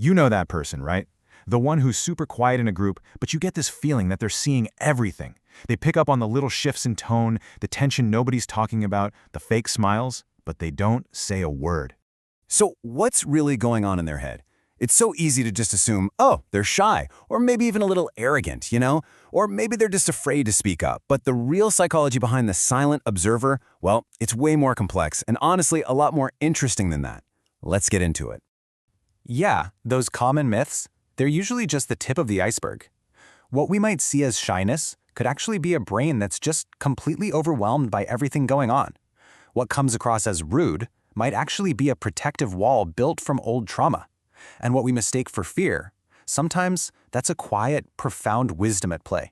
You know that person, right? The one who's super quiet in a group, but you get this feeling that they're seeing everything. They pick up on the little shifts in tone, the tension nobody's talking about, the fake smiles, but they don't say a word. So what's really going on in their head? It's so easy to just assume, oh, they're shy, or maybe even a little arrogant, Or maybe they're just afraid to speak up. But the real psychology behind the silent observer, well, it's way more complex and honestly a lot more interesting than that. Let's get into it. Yeah, those common myths, they're usually just the tip of the iceberg. What we might see as shyness could actually be a brain that's just completely overwhelmed by everything going on. What comes across as rude might actually be a protective wall built from old trauma. And what we mistake for fear, sometimes that's a quiet, profound wisdom at play.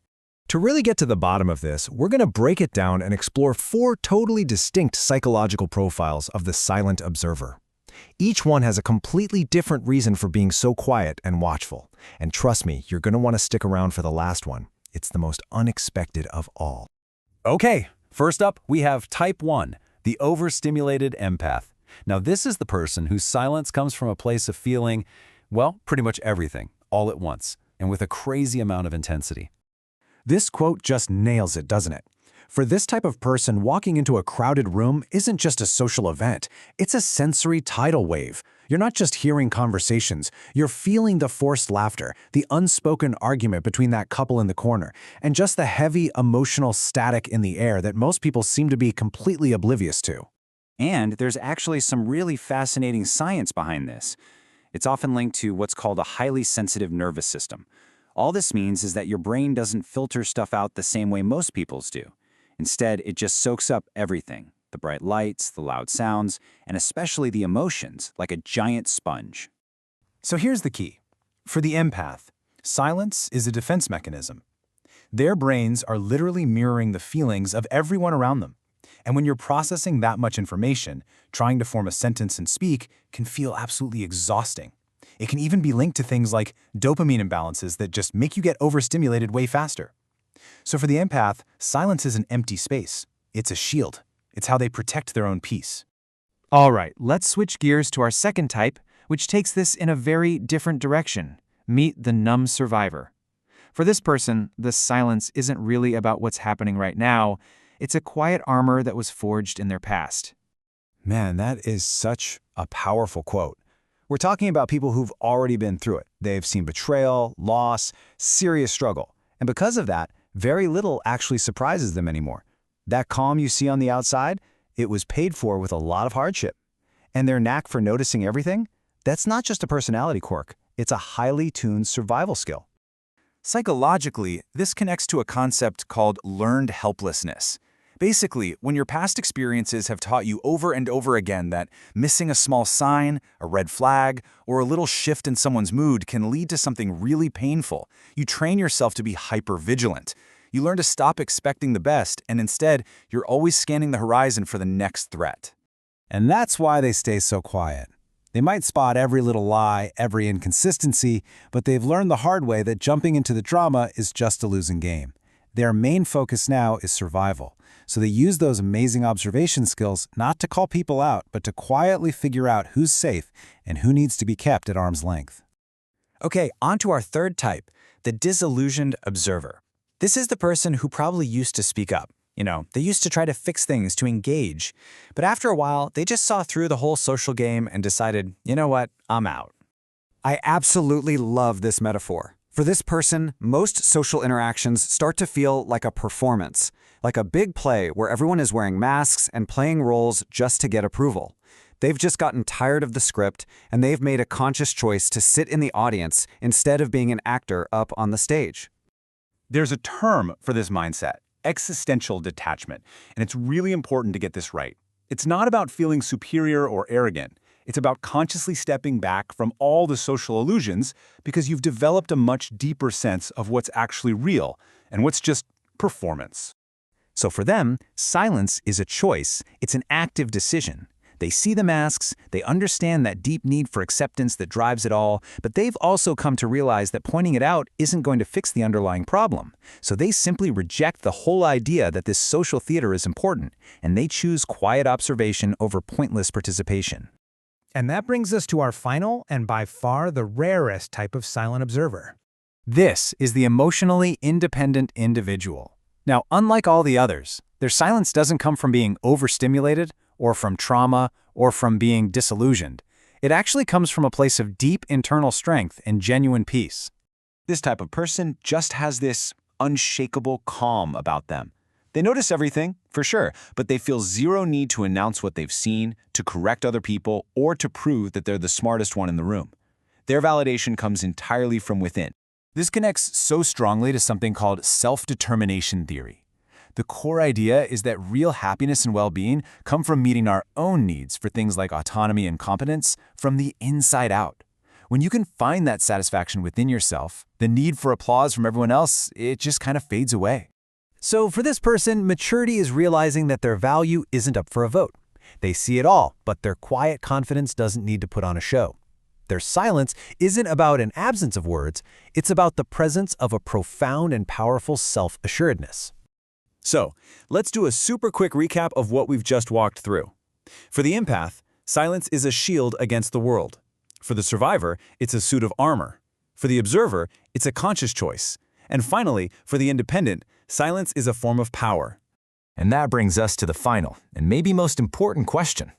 To really get to the bottom of this, we're going to break it down and explore 4 totally distinct psychological profiles of the silent observer. Each one has a completely different reason for being so quiet and watchful. And trust me, you're going to want to stick around for the last one. It's the most unexpected of all. Okay, first up, we have Type 1, the Overstimulated Empath. Now, this is the person whose silence comes from a place of feeling, well, pretty much everything, all at once, and with a crazy amount of intensity. This quote just nails it, doesn't it? For this type of person, walking into a crowded room isn't just a social event. It's a sensory tidal wave. You're not just hearing conversations. You're feeling the forced laughter, the unspoken argument between that couple in the corner, and just the heavy emotional static in the air that most people seem to be completely oblivious to. And there's actually some really fascinating science behind this. It's often linked to what's called a highly sensitive nervous system. All this means is that your brain doesn't filter stuff out the same way most people's do. Instead, it just soaks up everything, the bright lights, the loud sounds, and especially the emotions, like a giant sponge. So here's the key. For the empath, silence is a defense mechanism. Their brains are literally mirroring the feelings of everyone around them. And when you're processing that much information, trying to form a sentence and speak can feel absolutely exhausting. It can even be linked to things like dopamine imbalances that just make you get overstimulated way faster. So for the empath, silence is an empty space. It's a shield. It's how they protect their own peace. All right, let's switch gears to our second type, which takes this in a very different direction. Meet the Numb Survivor. For this person, the silence isn't really about what's happening right now. It's a quiet armor that was forged in their past. Man, that is such a powerful quote. We're talking about people who've already been through it. They've seen betrayal, loss, serious struggle. And because of that, very little actually surprises them anymore. That calm you see on the outside, it was paid for with a lot of hardship. And their knack for noticing everything, that's not just a personality quirk. It's a highly tuned survival skill. Psychologically, this connects to a concept called learned helplessness. Basically, when your past experiences have taught you over and over again that missing a small sign, a red flag, or a little shift in someone's mood can lead to something really painful, you train yourself to be hypervigilant. You learn to stop expecting the best, and instead, you're always scanning the horizon for the next threat. And that's why they stay so quiet. They might spot every little lie, every inconsistency, but they've learned the hard way that jumping into the drama is just a losing game. Their main focus now is survival. So they use those amazing observation skills not to call people out, but to quietly figure out who's safe and who needs to be kept at arm's length. Okay, on to our third type, the Disillusioned Observer. This is the person who probably used to speak up. They used to try to fix things, to engage. But after a while, they just saw through the whole social game and decided, you know what, I'm out. I absolutely love this metaphor. For this person, most social interactions start to feel like a performance, like a big play where everyone is wearing masks and playing roles just to get approval. They've just gotten tired of the script, and they've made a conscious choice to sit in the audience instead of being an actor up on the stage. There's a term for this mindset, existential detachment, and it's really important to get this right. It's not about feeling superior or arrogant. It's about consciously stepping back from all the social illusions because you've developed a much deeper sense of what's actually real and what's just performance. So for them, silence is a choice. It's an active decision. They see the masks, they understand that deep need for acceptance that drives it all, but they've also come to realize that pointing it out isn't going to fix the underlying problem. So they simply reject the whole idea that this social theater is important, and they choose quiet observation over pointless participation. And that brings us to our final and by far the rarest type of silent observer. This is the emotionally independent individual. Now, unlike all the others, their silence doesn't come from being overstimulated or from trauma or from being disillusioned. It actually comes from a place of deep internal strength and genuine peace. This type of person just has this unshakable calm about them. They notice everything, for sure, but they feel zero need to announce what they've seen, to correct other people, or to prove that they're the smartest one in the room. Their validation comes entirely from within. This connects so strongly to something called self-determination theory. The core idea is that real happiness and well-being come from meeting our own needs for things like autonomy and competence from the inside out. When you can find that satisfaction within yourself, the need for applause from everyone else, it just kind of fades away. So for this person, maturity is realizing that their value isn't up for a vote. They see it all, but their quiet confidence doesn't need to put on a show. Their silence isn't about an absence of words, it's about the presence of a profound and powerful self-assuredness. So, let's do a super quick recap of what we've just walked through. For the empath, silence is a shield against the world. For the survivor, it's a suit of armor. For the observer, it's a conscious choice. And finally, for the independent, silence is a form of power. And that brings us to the final and maybe most important question.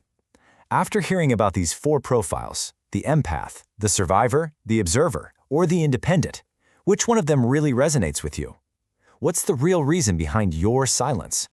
After hearing about these 4 profiles, the empath, the survivor, the observer, or the independent, which one of them really resonates with you? What's the real reason behind your silence?